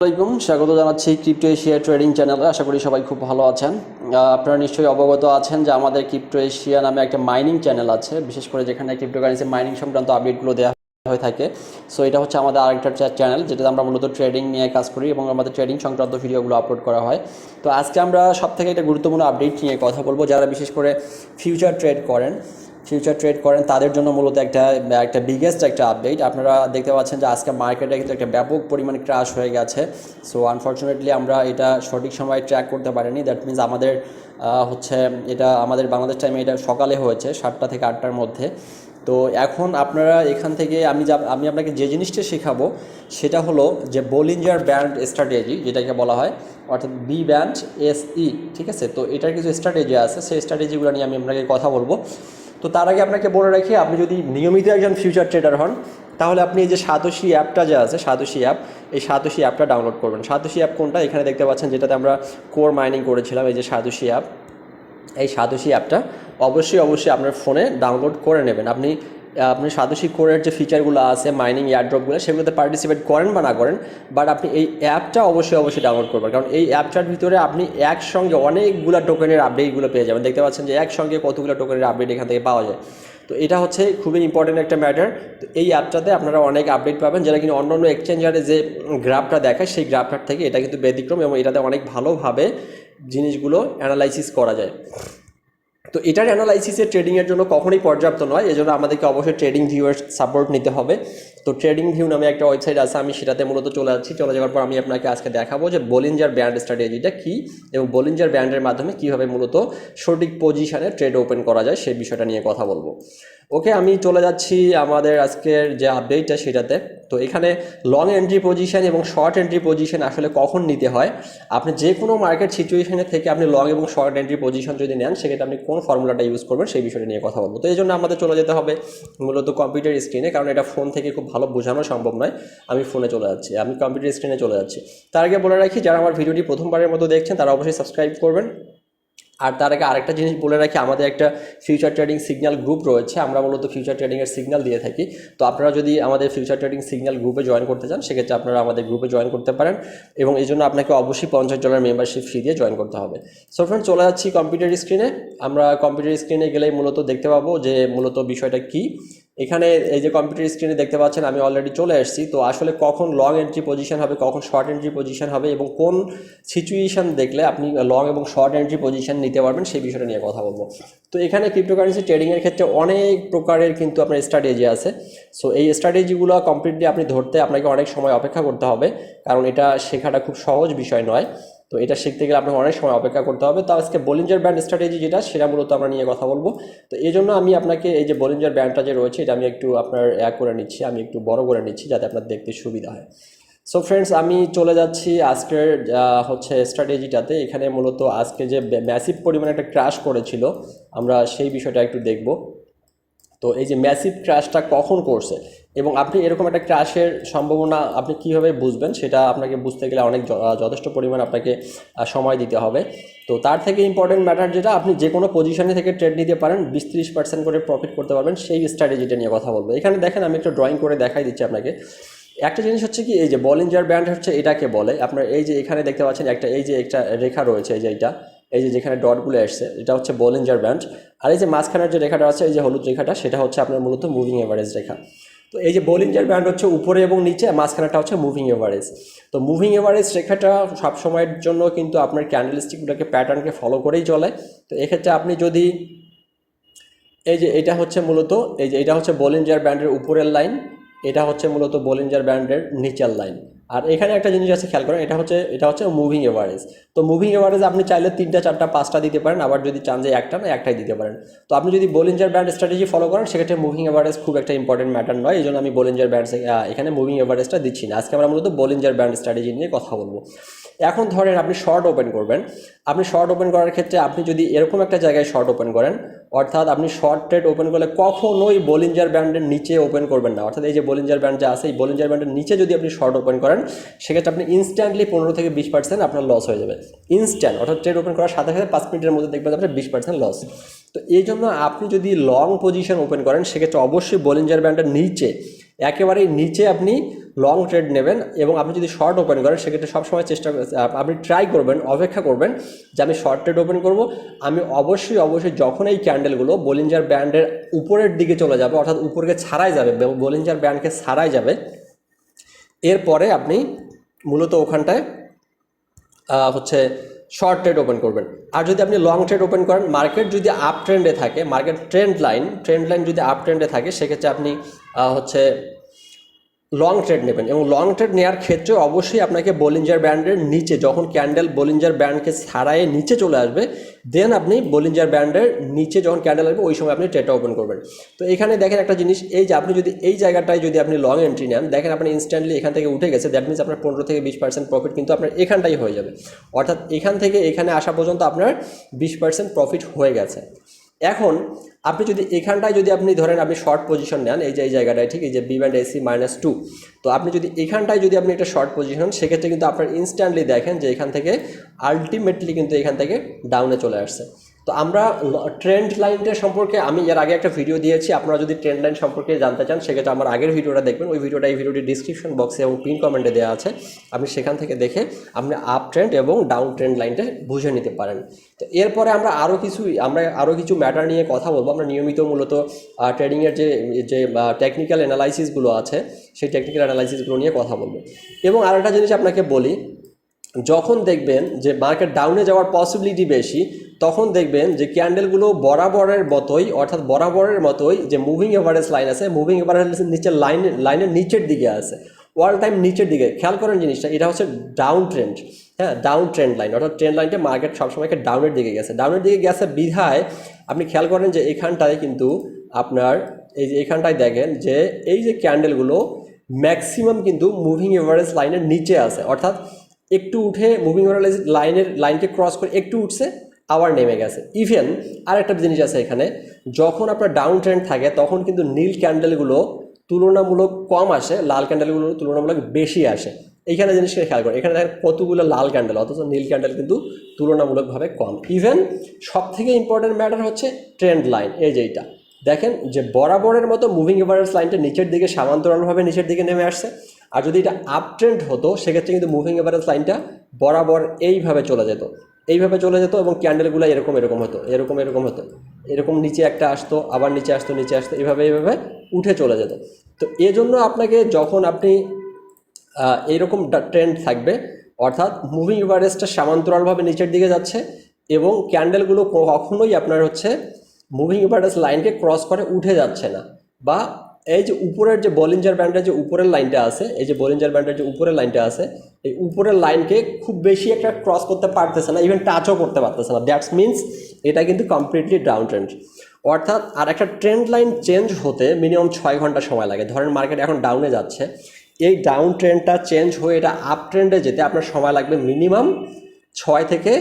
আসসালামাইকুম, স্বাগত জানাচ্ছি ক্রিপ্টো এশিয়া ট্রেডিং চ্যানেলে। আশা করি সবাই খুব ভালো আছেন। আপনারা নিশ্চয়ই অবগত আছেন যে আমাদের ক্রিপ্টো এশিয়া নামে একটা মাইনিং চ্যানেল আছে, বিশেষ করে যেখানে ক্রিপ্টোকারেন্সি মাইনিং সংক্রান্ত আপডেটগুলো দেওয়া হয়ে থাকে। সো এটা হচ্ছে আমাদের আরেকটা চ্যানেল, যেটাতে আমরা মূলত ট্রেডিং নিয়ে কাজ করি এবং আমাদের ট্রেডিং সংক্রান্ত ভিডিওগুলো আপলোড করা হয়। তো আজকে আমরা সব থেকে একটা গুরুত্বপূর্ণ আপডেট নিয়ে কথা বলবো। যারা বিশেষ করে ফিউচার ট্রেড করেন তাদের জন্য মূলত একটা বিগেস্ট একটা আপডেট। আপনারা দেখতে পাচ্ছেন যে আজকে মার্কেটে কিন্তু একটা ব্যাপক পরিমাণে ক্রাশ হয়ে গেছে। সো আনফর্চুনেটলি আমরা এটা সঠিক সময় ট্র্যাক করতে পারিনি। দ্যাট মিনস আমাদের এটা আমাদের বাংলাদেশ টাইমে এটা সকালে হয়েছে 7টা থেকে 8টার মধ্যে। তো এখন আপনারা এখান থেকে আমি আপনাকে যে জিনিসটা শেখাবো সেটা হলো যে বলিঞ্জার ব্যান্ড স্ট্র্যাটেজি, যেটাকে বলা হয়, অর্থাৎ বি ব্যান্ড SE। ঠিক আছে, তো এটার কিছু স্ট্র্যাটেজি আছে, সেই স্ট্র্যাটেজিগুলো নিয়ে আমি আপনাকে কথা বলবো। তো তার আগে আপনাকে বলে রাখি, আপনি যদি নিয়মিত একজন ফিউচার ট্রেডার হন তাহলে আপনি এই যে সাতোশি অ্যাপটা যে আছে, সাতোশি অ্যাপ, এই সাতোশি অ্যাপটা ডাউনলোড করবেন। সাতোশি অ্যাপ কোনটা? এখানে দেখতে পাচ্ছেন যেটাতে আমরা কোর মাইনিং করেছিলাম, এই যে সাতোশি অ্যাপ। এই সাতোশি অ্যাপটা অবশ্যই আপনার ফোনে ডাউনলোড করে নেবেন। আপনি সাতোশি কোরের যে ফিচারগুলো আছে, মাইনিং এয়ারড্রপগুলো, সেগুলোতে পার্টিসিপেট করেন বা না করেন, বাট আপনি এই অ্যাপটা অবশ্যই ডাউনলোড করবেন। কারণ এই অ্যাপটার ভিতরে আপনি একসঙ্গে অনেকগুলো টোকেনের আপডেটগুলো পেয়ে যাবেন। দেখতে পাচ্ছেন যে একসঙ্গে কতগুলো টোকেনের আপডেট এখান থেকে পাওয়া যায়। তো এটা হচ্ছে খুবই ইম্পর্টেন্ট একটা ম্যাটার। তো এই অ্যাপটাতে আপনারা অনেক আপডেট পাবেন, যেটা কিন্তু অন্য এক্সচেঞ্জারে যে গ্রাফটা দেখায় সেই গ্রাফটার থেকে এটা কিন্তু ব্যতিক্রম, এবং এটাতে অনেক ভালোভাবে জিনিসগুলো অ্যানালাইসিস করা যায়। তো এটার অ্যানালাইসিসের ট্রেডিংয়ের জন্য কখনোই পর্যাপ্ত নয়, এজন্য আমাদেরকে অবশ্যই ট্রেডিং ভিউয়ের সাপোর্ট নিতে হবে। তো ট্রেডিং ভিউ নামে একটা ওয়েবসাইট আছে, আমি সেটাতে মূলত চলে যাওয়ার পর আমি আপনাকে আজকে দেখাবো যে বলিঞ্জার ব্যান্ড স্ট্র্যাটেজিটা কী, এবং বলিঞ্জার ব্যান্ডের মাধ্যমে কীভাবে মূলত সঠিক পজিশানে ট্রেড ওপেন করা যায় সেই বিষয়টা নিয়ে কথা বলবো। ওকে, আমি চলে যাচ্ছি আমাদের আজকের যে আপডেটটা সেটাতে। তো এখানে লং এন্ট্রি পজিশন এবং শর্ট এন্ট্রি পজিশন আসলে কখন নিতে হয়, আপনি যে কোনো মার্কেট সিচুয়েশনের থেকে আপনি লং এবং শর্ট এন্ট্রি পজিশন যদি নেন, সেক্ষেত্রে আপনি কোন ফর্মুলাটা ইউজ করবেন সেই বিষয়টা নিয়ে কথা বলবো। তো এই জন্য আমাদের চলে যেতে হবে মূলত কম্পিউটার স্ক্রিনে, কারণ এটা ফোন থেকে খুব ভালো বোঝানো সম্ভব নয়। আমি কম্পিউটার স্ক্রিনে চলে যাচ্ছি। তার আগে বলে রাখি, যারা আমার ভিডিওটি প্রথমবারের মতো দেখছেন তারা অবশ্যই সাবস্ক্রাইব করবেন। আর তার আগে আরেকটা জিনিস বলে রাখি, আমাদের একটা ফিউচার ট্রেডিং সিগন্যাল গ্রুপ রয়েছে। আমরা মূলত ফিউচার ট্রেডিংয়ের সিগন্যাল দিয়ে থাকি। তো আপনারা যদি আমাদের ফিউচার ট্রেডিং সিগন্যাল গ্রুপে জয়েন করতে চান, সেক্ষেত্রে আপনারা আমাদের গ্রুপে জয়েন করতে পারেন, এবং এই জন্য আপনাকে অবশ্যই $50 মেম্বারশিপ ফি দিয়ে জয়েন করতে হবে। সো ফ্রেন্ড, চলে যাচ্ছি কম্পিউটার স্ক্রিনে। আমরা কম্পিউটার স্ক্রিনে গেলেই মূলত দেখতে পাবো যে মূলত বিষয়টা কী। এখানে এই যে কম্পিউটার স্ক্রিনে দেখতে পাচ্ছেন আমি অলরেডি চলে এসেছি। তো আসলে কখন লং এন্ট্রি পজিশন হবে, কখন শর্ট এন্ট্রি পজিশন হবে, এবং কোন সিচুয়েশন দেখলে আপনি লং এবং শর্ট এন্ট্রি পজিশন নিতে পারবেন সেই বিষয়টা নিয়ে কথা বলবো। তো এখানে ক্রিপ্টোকারেন্সি ট্রেডিংয়ের ক্ষেত্রে অনেক প্রকারের কিন্তু আপনার স্ট্র্যাটেজি আছে। সো এই স্ট্র্যাটেজিগুলো কমপ্লিটলি আপনি ধরতে আপনাকে অনেক সময় অপেক্ষা করতে হবে, কারণ এটা শেখাটা খুব সহজ বিষয় নয়। তো এটা শিখতে গেলে আপনাকে অনেক সময় অপেক্ষা করতে হবে। তো আজকে বলিঞ্জার ব্যান্ড স্ট্র্যাটেজি যেটা, সেটা মূলত আমরা নিয়ে কথা বলবো। তো এই জন্য আমি আপনাকে এই যে বলিঞ্জার ব্যান্ডটা যে রয়েছে, এটা আমি একটু আপনার করে নিচ্ছি, আমি একটু বড় করে নিচ্ছি যাতে আপনার দেখতে সুবিধা হয়। সো ফ্রেন্ডস, আমি চলে যাচ্ছি আজকের স্ট্র্যাটেজিটাতে। এখানে মূলত আজকে যে ম্যাসিভ পরিমাণে একটা ক্র্যাশ করেছিল, আমরা সেই বিষয়টা একটু দেখব। তো এই যে ম্যাসিভ ক্র্যাশটা কখন করছে, এবং আপনি এরকম একটা ক্র্যাশের সম্ভাবনা আপনি কীভাবে বুঝবেন, সেটা আপনাকে বুঝতে গেলে অনেক যথেষ্ট পরিমাণ আপনাকে সময় দিতে হবে। তো তার থেকে ইম্পর্টেন্ট ম্যাটার যেটা, আপনি যে কোনো পজিশনে থেকে ট্রেড নিতে পারেন, 20-30% করে প্রফিট করতে পারবেন, সেই স্ট্র্যাটেজিটা নিয়ে কথা বলবো। এখানে দেখেন, আমি একটা ড্রয়িং করে দেখাই দিচ্ছি আপনাকে। একটা জিনিস হচ্ছে কি, এই যে বলিঞ্জার ব্যান্ড হচ্ছে এটাকে বলে আপনার, এই যে এখানে দেখতে পাচ্ছেন একটা রেখা রয়েছে, এই যে যেখানে ডটগুলো আসছে, এটা হচ্ছে বলিঞ্জার ব্যান্ড। আর এই যে মাঝখানের যে রেখাটা আছে, এই যে হলুদ রেখাটা, সেটা হচ্ছে আপনার মূলত মুভিং এভারেজ রেখা। তো এই যে বলিঞ্জার ব্যান্ড হচ্ছে উপরে এবং নিচে, মাঝখানেটা হচ্ছে মুভিং এভারেজ। তো মুভিং এভারেজ রেখাটা সব সময়ের জন্য কিন্তু আপনার ক্যান্ডেলস্টিকগুলোকে প্যাটার্নকে ফলো করেই চলে। তো এক্ষেত্রে আপনি যদি এই যে এটা হচ্ছে মূলত এটা হচ্ছে বলিঞ্জার ব্যান্ডের উপরের লাইন, এটা হচ্ছে মূলত বলিঞ্জার ব্যান্ডের নিচের লাইন। আর এখানে একটা জিনিস আছে, খেয়াল করেন, এটা হচ্ছে মুভিং এভারেজ। তো মুভিং এভারেজ আপনি চাইলে 3টা 4টা 5টা দিতে পারেন, আবার যদি চান যে একটা না একটাই দিতে পারেন। তো আপনি যদি বলিঞ্জার ব্যান্ড স্ট্র্যাটেজি ফলো করেন, সেক্ষেত্রে মুভিং এভারেজ খুব একটা ইম্পর্টেন্ট ম্যাটার নয়, এই জন্য আমি বলিঞ্জার ব্যান্ড এখানে মুভিং এভারেজটা দিচ্ছি না। আজকে আমরা মূলত বলিঞ্জার ব্যান্ড স্ট্র্যাটেজি নিয়ে কথা বলবো। এখন ধরেন আপনি শর্ট ওপেন করবেন। আপনি শর্ট ওপেন করার ক্ষেত্রে আপনি যদি এরকম একটা জায়গায় শর্ট ওপেন করেন, অর্থাৎ আপনি শর্ট ট্রেড ওপেন করলে কখনোই বলিঞ্জার ব্যান্ডের নিচে ওপেন করবেন না। অর্থাৎ এই যে বলিঞ্জার ব্যান্ড যা আছে, এই বলিঞ্জার ব্যান্ডের নিচে যদি আপনি শর্ট ওপেন করেন, সেক্ষেত্রে আপনি ইনস্ট্যান্টলি 15-20% আপনার লস হয়ে যাবে। ইনস্ট্যান্ট, অর্থাৎ ট্রেড ওপেন করার সাথে সাথে 5 মিনিটের মধ্যে দেখবেন আপনার 20% লস। তো এই জন্য আপনি যদি লং পজিশন ওপেন করেন, সেক্ষেত্রে অবশ্যই বলিঞ্জার ব্যান্ডের নিচে, একেবারে নিচে আপনি লং ট্রেড নেবেন এবং আপনি যদি শর্ট ওপেন করেন সেক্ষেত্রে সবসময় আপনি ট্রাই করবেন, অপেক্ষা করবেন যে আমি শর্ট ট্রেড ওপেন করব, আমি অবশ্যই যখন এই ক্যান্ডেলগুলো বলিঞ্জার ব্যান্ডের উপরের দিকে চলে যাবে, অর্থাৎ উপরকে ছাড়াই যাবে, বলিঞ্জার ব্যান্ডকে ছাড়াই যাবে, এরপরে আপনি মূলত ওখানটায় হচ্ছে শর্ট ট্রেড ওপেন করবেন। আর যদি আপনি লং ট্রেড ওপেন করেন, মার্কেট যদি আপ ট্রেন্ডে থাকে, মার্কেট ট্রেন্ড লাইন যদি আপ ট্রেন্ডে থাকে, সেক্ষেত্রে আপনি হচ্ছে লং ট্রেড নেবেন। এবং লং ট্রেড নেওয়ার ক্ষেত্রে অবশ্যই আপনাকে বলিঞ্জার ব্যান্ডের নিচে, যখন ক্যান্ডেল বলিঞ্জার ব্যান্ডকে ছাড়াই নিচে চলে আসবে, দেন আপনি বলিঞ্জার ব্যান্ডের নিচে যখন ক্যান্ডেল আসবে ওই সময় আপনি ট্রেডটা ওপেন করবেন। তো এখানে দেখেন একটা জিনিস, এই যে আপনি যদি এই জায়গাটায় যদি আপনি লং এন্ট্রি নেন, দেখেন আপনি ইনস্ট্যান্টলি এখান থেকে উঠে গেছে, দ্যাট মিনস আপনার 15 থেকে 20% প্রফিট কিন্তু আপনার এখানটাই হয়ে যাবে। অর্থাৎ এখান থেকে এখানে আসা পর্যন্ত আপনার 20% প্রফিট হয়ে গেছে। এখন আপনি যদি এখানটায় যদি আপনি ধরেন আপনি শর্ট পজিশন নেন, এই যে এই জায়গাটায়, ঠিক এই যে BINANCE -2, তো আপনি যদি এখানটায় যদি আপনি একটা শর্ট পজিশন, সেক্ষেত্রে কিন্তু আপনার ইনস্ট্যান্টলি দেখেন যে এখান থেকে আলটিমেটলি কিন্তু এখান থেকে ডাউনে চলে আসছে। তো আমরা ট্রেন্ড লাইনটা সম্পর্কে আমি এর আগে একটা ভিডিও দিয়েছি, আপনারা যদি ট্রেন্ড লাইন সম্পর্কে জানতে চান সেক্ষেত্রে আমার আগের ভিডিওটা দেখবেন, ওই ভিডিওটি ডিসক্রিপশন বক্সে এবং পিন কমেন্টে দেওয়া আছে, আপনি সেখান থেকে দেখে আপনি আপ ট্রেন্ড এবং ডাউন ট্রেন্ড লাইনটা বুঝে নিতে পারেন। তো এরপরে আমরা আরও কিছু ম্যাটার নিয়ে কথা বলবো। আমরা নিয়মিত মূলত ট্রেডিংয়ের যে টেকনিক্যাল অ্যানালাইসিসগুলো আছে সেই টেকনিক্যাল অ্যানালাইসিসগুলো নিয়ে কথা বলবো। এবং আরেকটা জিনিস আপনাকে বলি, যখন দেখবেন যে মার্কেট ডাউনে যাওয়ার পসিবিলিটি বেশি, তখন দেখবেন যে ক্যান্ডেলগুলো বরাবরের মতোই যে মুভিং এভারেজ লাইন আছে, মুভিং এভারেজ নিচের লাইনের নিচের দিকে আছে, অল টাইম নিচের দিকে। খেয়াল করেন জিনিসটা, এটা হচ্ছে ডাউন ট্রেন্ড, হ্যাঁ, ডাউন ট্রেন্ড লাইন, অর্থাৎ ট্রেন্ড লাইনটা মার্কেট সবসময় ডাউনের দিকে গেছে বিধায় আপনি খেয়াল করেন যে এখানটায় কিন্তু আপনার এই যে এখানটায় দেখেন যে এই যে ক্যান্ডেলগুলো ম্যাক্সিমাম কিন্তু মুভিং এভারেজ লাইনের নিচে আছে, অর্থাৎ একটু উঠে মুভিং এভারেজ লাইনকে ক্রস করে একটু উঠছে, আবার নেমে গেছে। ইভেন আরেকটা জিনিস আছে এখানে, যখন আপনার ডাউন ট্রেন্ড থাকে তখন কিন্তু নীল ক্যান্ডেলগুলো তুলনামূলক কম আসে, লাল ক্যান্ডেলগুলো তুলনামূলক বেশি আসে। এইখানে জিনিসটা খেয়াল করেন, এখানে দেখেন কতগুলো লাল ক্যান্ডেল, অথচ নীল ক্যান্ডেল কিন্তু তুলনামূলকভাবে কম। ইভেন সব থেকে ইম্পর্টেন্ট ম্যাটার হচ্ছে ট্রেন্ড লাইন, এই যে এইটা দেখেন যে বরাবরের মতো মুভিং এভারেজ লাইনটা নিচের দিকে সমান্তরালভাবে নিচের দিকে নেমে আসছে। আর যদি এটা আপ ট্রেন্ড হতো সেক্ষেত্রে কিন্তু মুভিং এভারেজ লাইনটা বরাবর এইভাবে চলে যেত এবং ক্যান্ডেলগুলো এরকম হতো, এরকম নিচে একটা আসতো, আবার নিচে আসতো, এইভাবে উঠে চলে যেত। তো এজন্য আপনাকে যখন আপনি এইরকম ট্রেন্ড থাকবে, অর্থাৎ মুভিং এভারেজটা সমান্তরালভাবে নিচের দিকে যাচ্ছে এবং ক্যান্ডেলগুলো কখনোই আপনার হচ্ছে মুভিং এভারেজ লাইনকে ক্রস করে উঠে যাচ্ছে না, বা এই যে উপরের যে বলিঞ্জার ব্যান্ডের যে উপরের লাইনটা আছে, এই উপরের লাইনকে খুব বেশি একটা ক্রস করতে পারতেছে না, ইভেন টাচও করতে পারতেছে না। দ্যাটস মিনস এটা কিন্তু কমপ্লিটলি ডাউন ট্রেন্ড। অর্থাৎ আর একটা ট্রেন্ড লাইন চেঞ্জ হতে মিনিমাম 6 ঘন্টা সময় লাগে। ধরেন মার্কেট এখন ডাউনে যাচ্ছে, এই ডাউন ট্রেন্ডটা চেঞ্জ হয়ে এটা আপ ট্রেন্ডে যেতে আপনার সময় লাগবে মিনিমাম 6 থেকে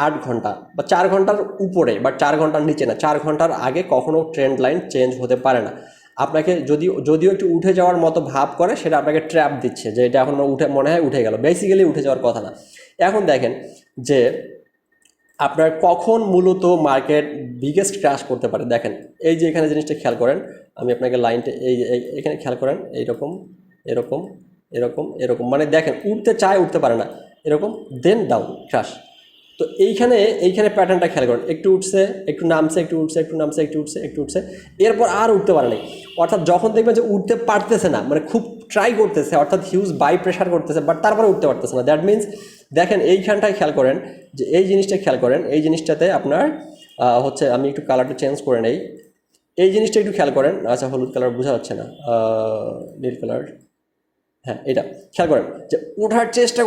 8 ঘন্টা, বা 4 ঘন্টার উপরে, বা 4 ঘন্টার নিচে না। 4 ঘন্টার আগে কখনো ট্রেন্ড লাইন চেঞ্জ হতে পারে না। আপনাকে যদিও একটু উঠে যাওয়ার মতো ভাব করে, সেটা আপনাকে ট্র্যাপ দিচ্ছে যে এটা এখন মনে হয় উঠে গেল, বেসিক্যালি উঠে যাওয়ার কথা না। এখন দেখেন যে আপনার কখন মূলত মার্কেট বিগেস্ট ক্র্যাশ করতে পারে। দেখেন এই যে এখানে জিনিসটা খেয়াল করেন, আমি আপনাকে লাইনটা এখানে খেয়াল করেন, এরকম মানে দেখেন উঠতে চায়, উঠতে পারে না, এরকম, দেন ডাউন ক্র্যাশ। তো এইখানে প্যাটার্নটা খেয়াল করেন, একটু উঠছে, একটু নামছে, একটু উঠছে, এরপর আর উঠতে পারে নাই। অর্থাৎ যখন দেখবেন যে উঠতে পারতেছে না, মানে খুব ট্রাই করতেছে, অর্থাৎ হিউজ বাই প্রেশার করতেছে, বাট তারপরে উঠতে পারতেছে না, দ্যাট মিনস দেখেন এইখানটায় খেয়াল করেন যে এই জিনিসটাতে আপনার হচ্ছে, আমি একটু কালারটা চেঞ্জ করে নেই, এই জিনিসটা একটু খেয়াল করেন। আচ্ছা, হলুদ কালার বোঝা যাচ্ছে না, নীল কালার, হ্যাঁ, এটা খেয়াল করেন যে ওঠার চেষ্টা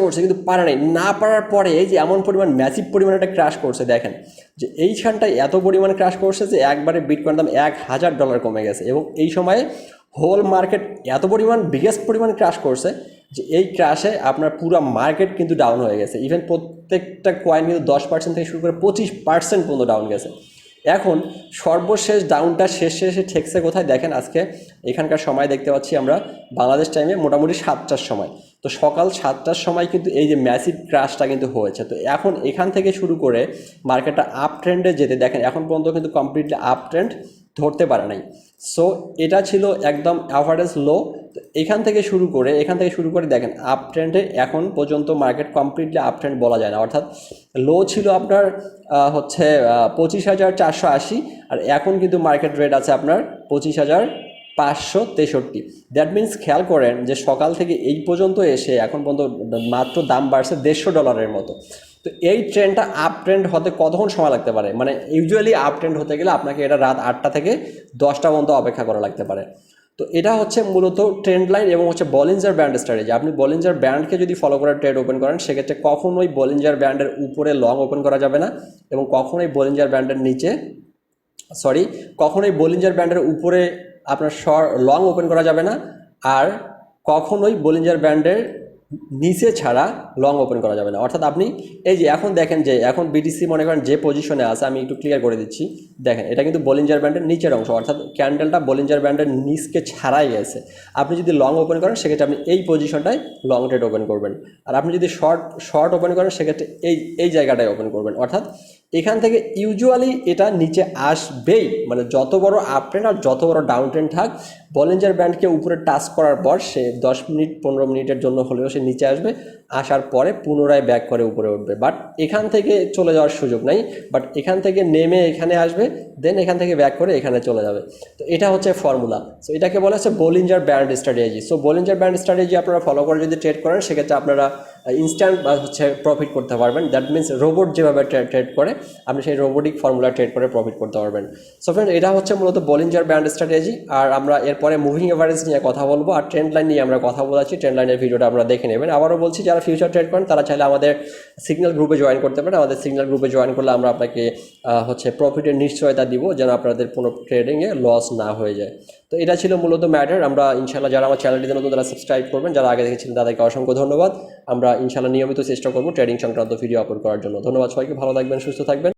করছে কিন্তু পারে নাই। না পারার পরে এই যে এমন পরিমাণ ম্যাসিভ পরিমাণে একটা ক্র্যাশ করছে, দেখেন যে এইখানটায় এত পরিমাণ ক্র্যাশ করছে যে একবারে বিটকয়েন দাম $1000 কমে গেছে। এবং এই সময়ে হোল মার্কেট এত পরিমাণ বিগেস্ট পরিমাণ ক্র্যাশ করছে যে এই ক্র্যাশে আপনার পুরো মার্কেট কিন্তু ডাউন হয়ে গেছে। ইভেন প্রত্যেকটা কয়েন কিন্তু 10% থেকে শুরু করে 25% পর্যন্ত ডাউন গেছে। এখন সর্বশেষ ডাউনটা শেষে ঠেকছে কোথায় দেখেন, আজকে এখানকার সময় দেখতে পাচ্ছি আমরা বাংলাদেশ টাইমে মোটামুটি 7টার সময়। তো সকাল 7টার সময় কিন্তু এই যে ম্যাসিভ ক্র্যাশটা কিন্তু হয়েছে। তো এখন এখান থেকে শুরু করে মার্কেটটা আপ ট্রেন্ডে যেতে দেখেন এখন পর্যন্ত কিন্তু কমপ্লিটলি আপ ট্রেন্ড ধরতে পারে নাই। সো এটা ছিল একদম অ্যাভারেজ লো। তো এখান থেকে শুরু করে দেখেন আপ ট্রেন্ডে এখন পর্যন্ত মার্কেট কমপ্লিটলি আপ ট্রেন্ড বলা যায় না, অর্থাৎ লো ছিল আপনার হচ্ছে 25,480 আর এখন কিন্তু মার্কেট রেট আছে আপনার 25,563। দ্যাট মিনস খেয়াল করেন যে সকাল থেকে এই পর্যন্ত এসে এখন পর্যন্ত মাত্র দাম বাড়ছে $150 মতো। তো এই ট্রেন্ডটা আপ ট্রেন্ড হতে কতক্ষণ সময় লাগতে পারে, মানে ইউজুয়ালি আপ ট্রেন্ড হতে গেলে আপনাকে এটা রাত 8টা থেকে 10টা পর্যন্ত অপেক্ষা করা লাগতে পারে। তো এটা হচ্ছে মূলত ট্রেন্ড লাইন এবং হচ্ছে বলিঞ্জার ব্যান্ড স্ট্র্যাটেজি। আপনি বলিঞ্জার ব্যান্ডকে যদি ফলো করে ট্রেড ওপেন করেন সেক্ষেত্রে কখনোই বলিঞ্জার ব্যান্ডের উপরে লং ওপেন করা যাবে না এবং কখনোই বলিঞ্জার ব্যান্ডের নিচে কখনোই বলিঞ্জার ব্যান্ডের উপরে আপনার লং ওপেন করা যাবে না, আর কখনোই বলিঞ্জার ব্যান্ডের নিচে ছাড়া লং ওপেন করা যাবে না। অর্থাৎ আপনি এই যে এখন দেখেন যে এখন বিটিসি মনে করেন যে পজিশনে আছে, আমি একটু ক্লিয়ার করে দিচ্ছি, দেখেন এটা কিন্তু বলিঞ্জার ব্যান্ডের নিচের অংশ, অর্থাৎ ক্যান্ডেলটা বলিঞ্জার ব্যান্ডের নিচকে ছাড়াই গেছে। আপনি যদি লং ওপেন করেন সেক্ষেত্রে আপনি এই পজিশনটায় লং ট্রেড ওপেন করবেন, আর আপনি যদি শর্ট ওপেন করেন সেক্ষেত্রে এই জায়গাটায় ওপেন করবেন। অর্থাৎ এখান থেকে ইউজুয়ালি এটা নিচে আসবেই, মানে যত বড় আপ ট্রেন্ড আর যত বড় ডাউন ট্রেন্ড থাক বলিঞ্জার ব্যান্ডকে উপরে টাচ করার পর সে 10 মিনিট 15 মিনিটের জন্য হলেও সে নিচে আসবে, আসার পরে পুনরায় ব্যাক করে উপরে উঠবে। বাট এখান থেকে চলে যাওয়ার সুযোগ নাই, বাট এখান থেকে নেমে এখানে আসবে, দেন এখান থেকে ব্যাক করে এখানে চলে যাবে। তো এটা হচ্ছে ফর্মুলা। সো এটাকে বলা হচ্ছে Bollinger band strategy. So Bollinger band strategy আপনারা ফলো করে যদি ট্রেড করেন সেক্ষেত্রে আপনারা ইনস্ট্যান্ট হচ্ছে প্রফিট করতে পারবেন। দ্যাট মিনস রোবট যেভাবে ট্রেড করে আপনি সেই রোবোটিক ফর্মুলা ট্রেড করে প্রফিট করতে পারবেন। সো ফ্রেন্ড, এটা হচ্ছে মূলত বলিঞ্জার ব্যান্ড স্ট্র্যাটেজি। আর আমরা এরপরে মুভিং এভারেজ নিয়ে কথা বলবো আর ট্রেন্ড লাইন নিয়ে আমরা কথা বলেছি। ট্রেন্ড লাইনের ভিডিওটা আপনারা দেখে নেবেন। আবারও বলছি, যারা ফিউচার ট্রেড করেন তারা চাইলে আমাদের সিগন্যাল গ্রুপে জয়েন করতে পারেন। আমাদের সিগন্যাল গ্রুপে জয়েন করলে আমরা আপনাকে হচ্ছে প্রফিটের নিশ্চয়তা দিব যেন আপনাদের কোনো ট্রেডিংয়ে লস না হয়ে যায়। তো এটা ছিল মূলত ম্যাটার। আমরা ইনশাল্লাহ যারা আমার চ্যানেলটিতে নতুন তারা সাবস্ক্রাইব করবেন, যারা আগে দেখেছিলেন তাদেরকে অসংখ্য ধন্যবাদ। আমরা ইনশাল্লাহ নিয়মিত চেষ্টা করবো ট্রেডিং সংক্রান্ত ভিডিও আপলোড করার জন্য। ধন্যবাদ সবাইকে, ভালো থাকবেন, সুস্থ থাকবেন।